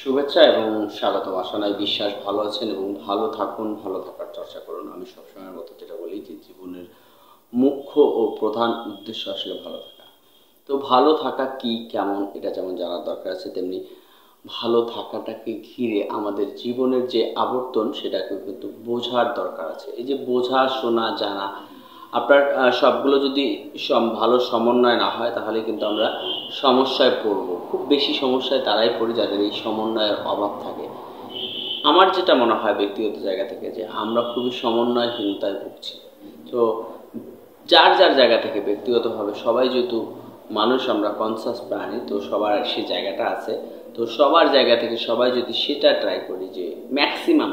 শুভেচ্ছা এবং স্বাগতম। আশায় বিশ্বাস ভালো আছেন এবং ভালো থাকুন, ভালো থাকার চর্চা করুন। আমি সবসময়ের মতো যেটা বলি যে জীবনের মুখ্য ও প্রধান উদ্দেশ্য আসলে ভালো থাকা। তো ভালো থাকা কি, কেমন এটা যেমন জানার দরকার আছে, তেমনি ভালো থাকাটাকে ঘিরে আমাদের জীবনের যে আবর্তন সেটাকেও কিন্তু বোঝার দরকার আছে। এই যে বোঝা, শোনা, জানা, আপনার সবগুলো যদি ভালো সমন্বয় না হয় তাহলে কিন্তু আমরা সমস্যায় পড়ব। খুব বেশি সমস্যায় তারাই পড়ি যাদের এই সমন্বয়ের অভাব থাকে। আমার যেটা মনে হয় ব্যক্তিগত জায়গা থেকে যে আমরা খুবই সমন্বয়হীনতায় ভুগছি। তো যার যার জায়গা থেকে ব্যক্তিগতভাবে সবাই যেহেতু মানুষ, আমরা কনসাস প্রাণী, তো সবার সেই জায়গাটা আছে। তো সবার জায়গা থেকে সবাই যদি সেটা ট্রাই করি যে ম্যাক্সিমাম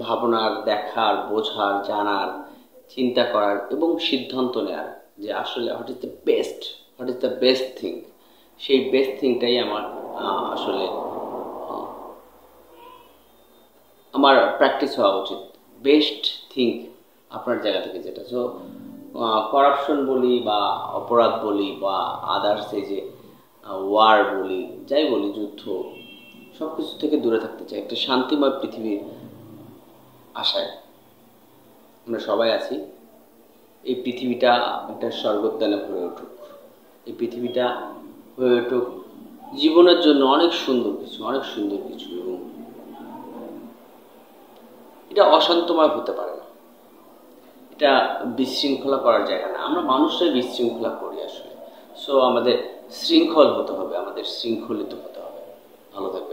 ভাবনার, দেখার, বোঝার, জানার, চিন্তা করার এবং সিদ্ধান্ত নেওয়ার যে আসলে what is the best thing, সেই বেস্ট থিংটাই আমার আসলে আমার প্র্যাকটিস হওয়া উচিত। বেস্ট থিঙ্ক আপনার জায়গা থেকে যেটা। সো করাপশন বলি বা অপরাধ বলি বা আদার্স, এই যে ওয়ার বলি, যাই বলি, যুদ্ধ, সব কিছু থেকে দূরে থাকতে চাই। একটা শান্তিময় পৃথিবীর আশায় আমরা সবাই আছি। এই পৃথিবীটা একটা স্বর্গোদ্যানে ভরে উঠুক। এই পৃথিবীটা হয়ে উঠুক জীবনের জন্য অনেক সুন্দর কিছু, অনেক সুন্দর কিছু। এবং এটা অশান্তময় হতে পারে না, এটা বিশৃঙ্খলা করার জায়গা না। আমরা মানুষরাই বিশৃঙ্খলা করি আসলে। সো আমাদের শৃঙ্খল হতে হবে, আমাদের শৃঙ্খলিত হতে হবে। ভালো থাকবেন।